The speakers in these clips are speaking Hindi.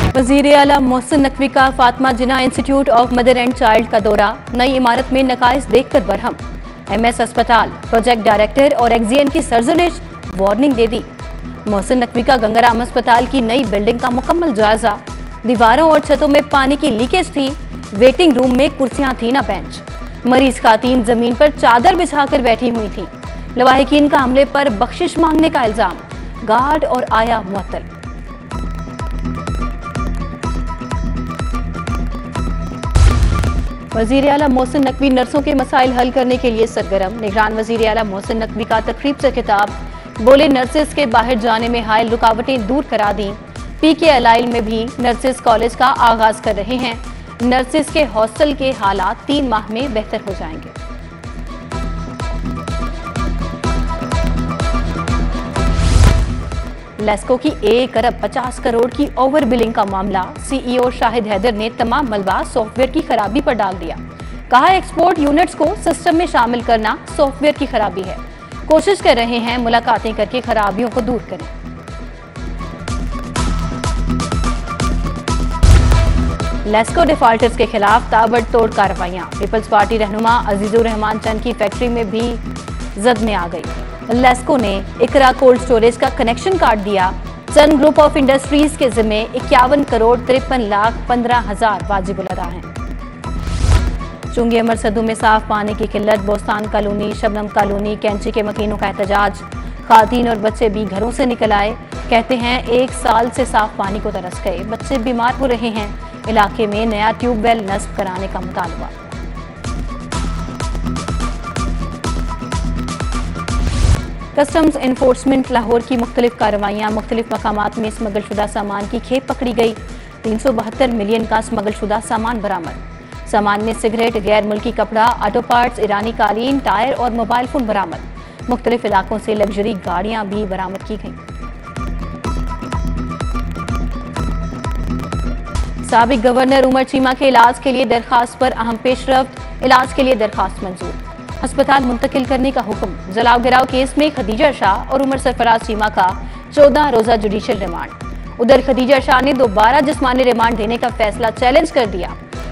वज़ीर आला मोहसिन नकवी का Fatima Jinnah Institute of Mother and Child का दौरा, नई इमारत में नकाइस देखकर बरहम। MS अस्पताल, प्रोजेक्ट डायरेक्टर और एक्जीएन की सरजनिश, वार्निंग दे दी। मोहसिन नकवी का गंगाराम अस्पताल की नई बिल्डिंग का मुकम्मल जायजा, दीवारों और छतों में पानी की लीकेज थी, वेटिंग रूम में कुर्सियां थी ना बेंच। मरीज खातीन जमीन पर चादर बिछाकर बैठी हुई थी। लवाहिकीन का हमले पर बख्शिश मांगने का इल्जाम, गार्ड और आया मुअत्तल। वज़ीर आला मोहसिन नकवी नर्सों के मसाइल हल करने के लिए सरगर्म। निगरान वज़ीर आला मोहसिन नकवी का तकरीब से खिताब, बोले नर्सेस के बाहर जाने में हायल रुकावटें दूर करा दी। PK अलाइल में भी नर्सेस कॉलेज का आगाज कर रहे हैं। नर्सेस के हॉस्टल के हालात 3 माह में बेहतर हो जाएंगे। लेस्को की 1 अरब 50 करोड़ की ओवर बिलिंग का मामला, CEO शाहिद हैदर ने तमाम मलबा सॉफ्टवेयर की खराबी पर डाल दिया। कहा एक्सपोर्ट यूनिट्स को सिस्टम में शामिल करना सॉफ्टवेयर की खराबी है। कोशिश कर रहे हैं मुलाकातें करके खराबियों को दूर करें। लेस्को डिफॉल्टर्स के खिलाफ ताबड़तोड़ कार्रवाइयां। पीपल्स पार्टी रहनुमा अजीजुर रहमान चंद की फैक्ट्री में भी जद में आ गई। लेस्को ने इकरा कोल्ड स्टोरेज का कनेक्शन काट दिया। चंद ग्रुप ऑफ इंडस्ट्रीज के जिम्मे 51 करोड़ 53,15,000 वाजिब अदा हैं। चुंगी अमर सदू में साफ पानी की किल्लत, बोस्तान कॉलोनी, शबनम कॉलोनी, कैंची के मकीनों का एहतजाज। खातीन और बच्चे भी घरों से निकल आए। कहते हैं 1 साल से साफ पानी को तरस गए, बच्चे बीमार हो रहे हैं। इलाके में नया ट्यूबवेल नस्ब कराने का मुतालबा। कस्टम्स एनफोर्समेंट लाहौर की मुख्तलिफ कार्रवाइयां, मुख्तलिफ मकामात में स्मगलशुदा सामान की खेप पकड़ी गई। 372 मिलियन का स्मगलशुदा सामान बरामद। सामान में सिगरेट, गैर मुल्की कपड़ा, ऑटो पार्ट्स, ईरानी कालीन, टायर और मोबाइल फोन बरामद। मुख्तलिफ इलाकों से लग्जरी गाड़ियां भी बरामद की गईं। साबिक गवर्नर उमर चीमा के इलाज के लिए दरखास्त पर अहम पेशरफ्त, इलाज के लिए दरखास्त मंजूर। अस्पताल मुंतकिल करने का हुक्म। जलाव गिराव केस में खदीजा शाह और उमर सरफराज चीमा का 14 रोजा जुडिशियल रिमांड। उधर खदीजा शाह ने दोबारा जिस्मानी रिमांड देने का फैसला चैलेंज कर दिया।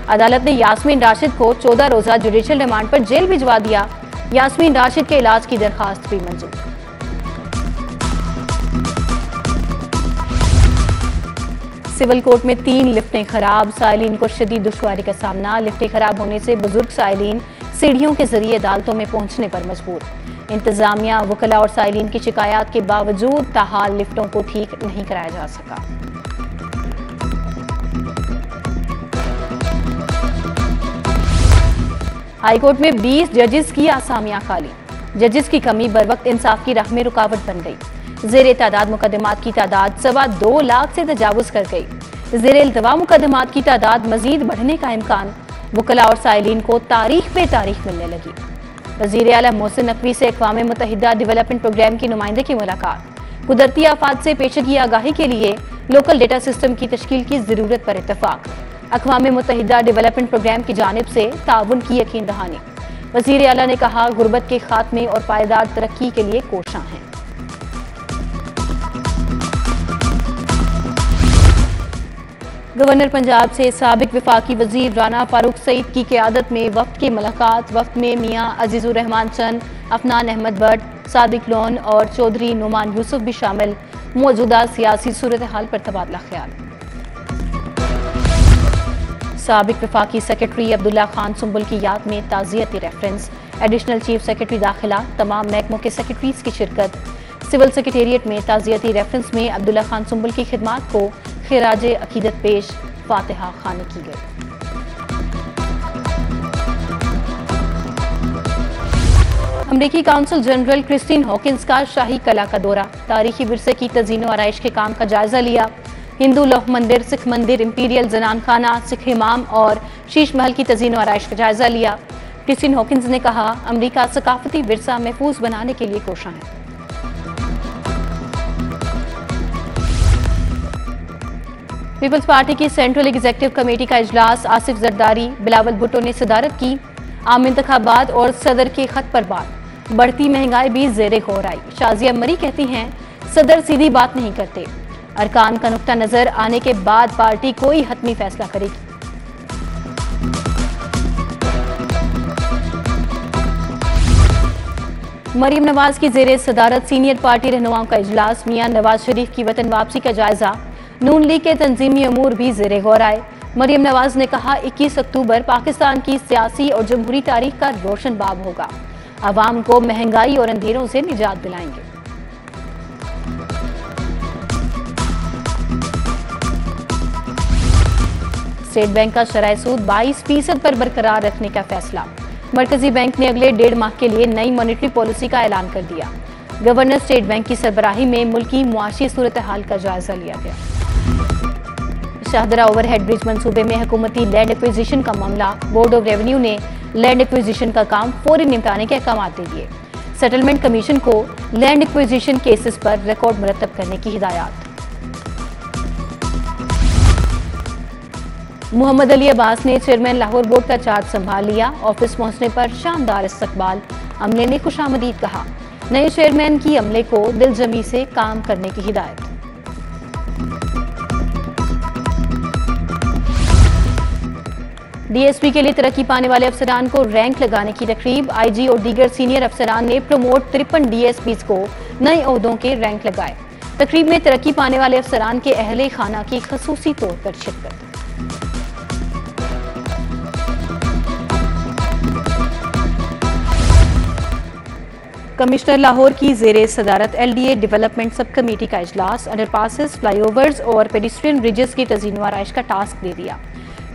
अदालत ने यास्मीन राशिद को 14 रोजा जुडिशियल रिमांड पर जेल भिजवा दिया। यास्मीन राशिद के इलाज की दरखास्त भी मंजूर। सिविल कोर्ट में 3 लिफ्टें खराब, साइलिन को शदीद दुश्वारी का सामना। लिफ्टें खराब होने से बुजुर्ग साइलिन सीढ़ियों के जरिए अदालतों में पहुंचने पर मजबूर। इंतजामिया, वकला और साइलिन की शिकायत के बावजूद ताहाल लिफ्टों को ठीक नहीं कराया जा सका। हाईकोर्ट में 20 जजेस की आसामियां खाली। जजेस की कमी बरवक्त इंसाफ की राह में रुकावट बन गई। जेर तादाद मुकदमात की तादाद 2.25 लाख से तजावुज कर गई। जेर इल्तवा मुकदमात की तादाद मजीद बढ़ने का इम्कान। वकला और साइलिन को तारीख पे तारीख मिलने लगी। वज़ीर आला मोहसिन नकवी से अक़वाम मुत्तहिदा डेवलपमेंट प्रोग्राम की नुमाइंदे की मुलाकात। कुदरती आफात से पेशगी आगाही के लिए लोकल डेटा सिस्टम की तश्कील की जरूरत पर इत्तफाक। अक़वाम मुत्तहिदा डेवलपमेंट प्रोग्राम की जानिब से ताउन की यकीन दहानी। वज़ीर आला ने कहा गुर्बत के खात्मे और पायदार तरक्की के लिए कोशां हैं। गवर्नर पंजाब से साबिक वफाकी वजीर राना फारूक सईद की क़यादत में वफ्द की मुलाकात। वफ्द में मियाँ अजीजुर रहमान चंद, अफनान अहमद भट्ट, सादिक लोन और चौधरी नुमान यूसुफ भी शामिल। मौजूदा सियासी सूरत हाल पर तबादला ख्याल। साबिक वफाकी सेक्रेटरी अब्दुल्ला खान सुंबुल की याद में ताज़ियती रेफरेंस। एडिशनल चीफ सेक्रेटरी दाखिला, तमाम महकमों के सेक्रेटरीज की शिरकत। सिविल सेक्रेटेरिएट में ताज़ियती रेफरेंस में अब्दुल्ला खान सुंबुल की खिदमात को खिराजे अकीदत पेश, फातिहा खानी की गई। अमरीकी काउंसिल जनरल क्रिस्टीन हॉकिंस का शाही कला का दौरा। तारीखी विरसे की तज़ीन व आराइश के काम का जायजा लिया। हिंदू लौह मंदिर, सिख मंदिर, इंपीरियल जनान खाना, सिख इमाम और शीश महल की तज़ीन व आराइश का जायजा लिया। क्रिस्टीन हॉकिंस ने कहा अमरीका सकाफती विरसा महफूज बनाने के लिए कोशां है। पीपल्स पार्टी की सेंट्रल एग्जीक्यूटिव कमेटी का इजलास। आसिफ जरदारी, बिलावल भुट्टो ने सदारत की। आम इंतखाबात और सदर के खत पर बात। बढ़ती महंगाई भी ज़ेरे गौर आई। शाजिया मरी कहती हैं सदर सीधी बात नहीं करते। अरकान का नुक्ता नजर आने के बाद पार्टी कोई हतमी फैसला करेगी। मरीम नवाज की जेरे सदारत सीनियर पार्टी रहनुमाओं का इजलास। मियां नवाज शरीफ की वतन वापसी का जायजा, नून लीग के तंजीमी अमूर भी जेरे गौर आए। मरीम नवाज ने कहा 21 अक्टूबर पाकिस्तान की सियासी और जमहूरी तारीख का रोशन बाब होगा, अवाम को महंगाई और अंधेरों से निजात दिलाएंगे। स्टेट बैंक का शरह सूद 22% पर बरकरार रखने का फैसला। मरकजी बैंक ने अगले 1.5 माह के लिए नई मॉनेटरी पॉलिसी का ऐलान कर दिया। गवर्नर स्टेट बैंक की सरबराही में मुल्की मुआशी सूरत हाल का जायजा लिया गया। शाहदरा ओवरहेड ब्रिज मंसूबे में हुकूमती लैंड एक्विजिशन का मामला। बोर्ड ऑफ रेवेन्यू ने लैंड एक्विजिशन का काम फौरी निपटाने के अहकाम दे दिए। सेटलमेंट कमीशन को लैंड एक्विजिशन केसेस पर रिकॉर्ड मुरतब करने की हिदायत। मोहम्मद अली अब्बास ने चेयरमैन लाहौर बोर्ड का चार्ज संभाल लिया। ऑफिस पहुंचने पर शानदार इस्तकबाल, अमले ने खुशामदीद कहा। नए चेयरमैन की अमले को दिलजमी से काम करने की हिदायत। डीएसपी के लिए तरक्की पाने वाले अफसरान को रैंक लगाने की तकरीब। आईजी और दीगर सीनियर अफसरान ने प्रमोट 53 डीएसपीज को नए ओहदों के रैंक लगाए। तकरीब में तरक्की पाने वाले अफसरान के अहले खाना की खसूसी तौर पर शिरकत। कमिश्नर लाहौर की जेरे सदारत एलडीए डेवलपमेंट सब कमेटी का इजलास। अंडरपासेस, फ्लाईओवर्स और पेडिस्ट्रियन ब्रिजेस की तज़ीन व आराइश का टास्क दे दिया।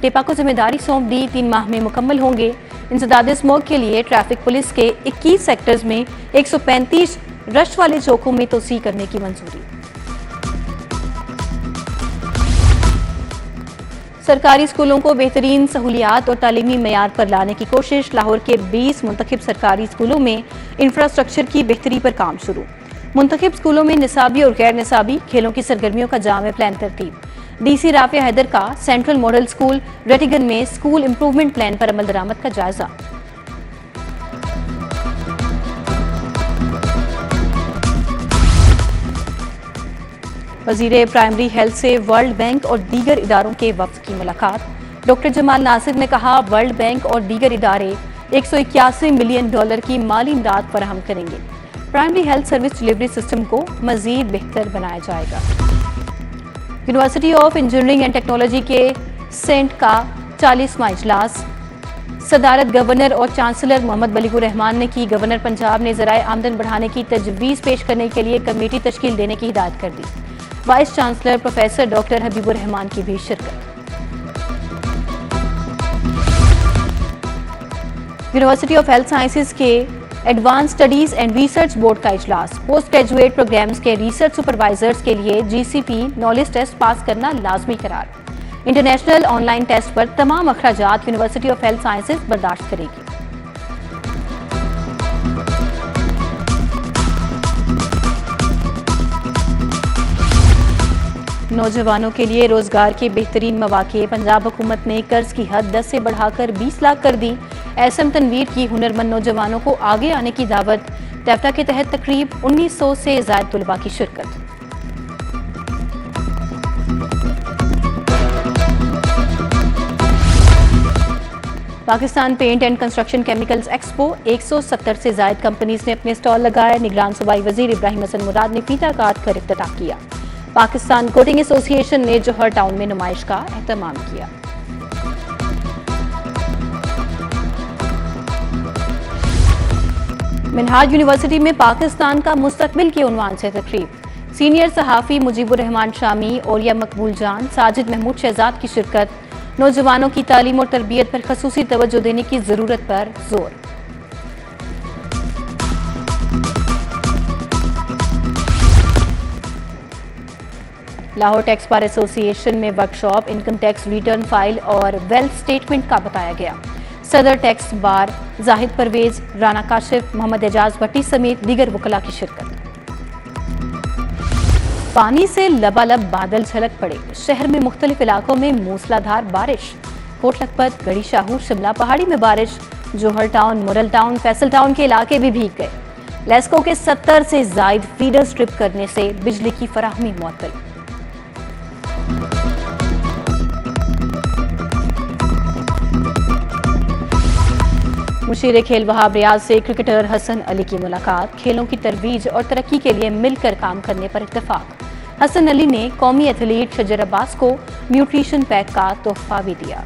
टेपा को जिम्मेदारी सौंप दी। 3 माह में मुकम्मल होंगे। इंसदाद स्मोक के लिए ट्रैफिक पुलिस के 21 सेक्टर्स में 135 रश वाले चौकों में तोसी करने की मंजूरी। सरकारी स्कूलों को बेहतरीन सहूलियात और तालीमी मयार पर लाने की कोशिश। लाहौर के 20 मुंतखब सरकारी स्कूलों में इंफ्रास्ट्रक्चर की बेहतरी पर काम शुरू। मुंतखब स्कूलों में निसाबी और गैर निसाबी खेलों की सरगर्मियों का जामे प्लान तरतीब। डीसी राफिया हैदर का सेंट्रल मॉडल स्कूल रेटिगन में स्कूल इंप्रूवमेंट प्लान पर अमल दरामद का जायजा। वजीर प्राइमरी हेल्थ से वर्ल्ड बैंक और दीगर इदारों के वफ्द की मुलाकात। डॉक्टर जमाल नासिर ने कहा वर्ल्ड बैंक और दीगर इदारे $181 मिलियन की माली इमदाद फराहम करेंगे। Primary health service delivery system को मजीद बेहतर बनाया जाएगा। University of engineering and technology के सेंट का 40वां इजलास। सदारत गवर्नर और चांसलर मोहम्मद बलीगुर रहमान ने की। गवर्नर पंजाब ने ज़राए आमदन बढ़ाने की तजवीज़ पेश करने के लिए कमेटी तश्कील देने की हिदायत कर दी। Vice chancellor professor doctor Habibur Rahman की भी शिरकत। यूनिवर्सिटी ऑफ हेल्थ साइंसेज के advance studies and research board का इजलास। पोस्ट ग्रेजुएट प्रोग्राम्स के रिसर्च सुपरवाइजर्स के लिए जीसीपी नॉलेज टेस्ट पास करना लाजमी करार। इंटरनेशनल ऑनलाइन टेस्ट पर तमाम अखराजात यूनिवर्सिटी ऑफ हेल्थ साइंसेज बर्दाश्त करेगी। नौजवानों के लिए रोजगार के बेहतरीन मौके। पंजाब हुकूमत ने कर्ज की हद 10 से बढ़ाकर 20 लाख कर दी। एसएम तनवीर की हुनरमंद नौजवानों को आगे आने की दावत। टैफ्टा के तहत तकरीब 1900 से ज़ायद तुलबा की शिरकत। Pakistan paint and construction chemicals expo 170 से ज़ायद कंपनीज ने अपने स्टॉल लगाए। निगरान सूबाई वजीर इब्राहिम हसन मुराद ने फीता काट कर इफ्तिताह किया। पाकिस्तान कोटिंग एसोसिएशन ने जौहर टाउन में नुमाइश का एहतमाम किया। मिनहाज यूनिवर्सिटी में पाकिस्तान का मुस्तकबिल के उन्वान से तकरीब। सीनियर सहाफ़ी मुजीबुर रहमान शामी, ओलिया मकबूल जान, साजिद महमूद शहजाद की शिरकत। नौजवानों की तालीम और तरबियत पर खसूसी तवज्जो देने की जरूरत पर जोर। लाहौर टैक्स बार एसोसिएशन में workshop. Income tax return file और वेल्थ स्टेटमेंट का बताया गया। सदर टैक्स बार जाहिद परवेज, राना काशिफ, मोहम्मद एजाज भट्टी समेत दीगर वकला की शिरकत। पानी से लबालब बादल झलक पड़े। शहर में मुख्तलिफ इलाकों में मूसलाधार बारिश। कोट लखपत, गढ़ी शाहू, शिमला पहाड़ी में बारिश। जौहर टाउन, मुरल टाउन, फैसल टाउन के इलाके भी भीग गए। लेस्को के 70 से ज़ायद फीडर स्ट्रिप करने से बिजली की फराहमी मुअत्तल। मुशीर खेल वहाब रियाज से क्रिकेटर हसन अली की मुलाकात, खेलों की तरवीज और तरक्की के लिए मिलकर काम करने पर इत्तेफाक। हसन अली ने कौमी एथलीट शजर अब्बास को न्यूट्रिशन पैक का तोहफा भी दिया।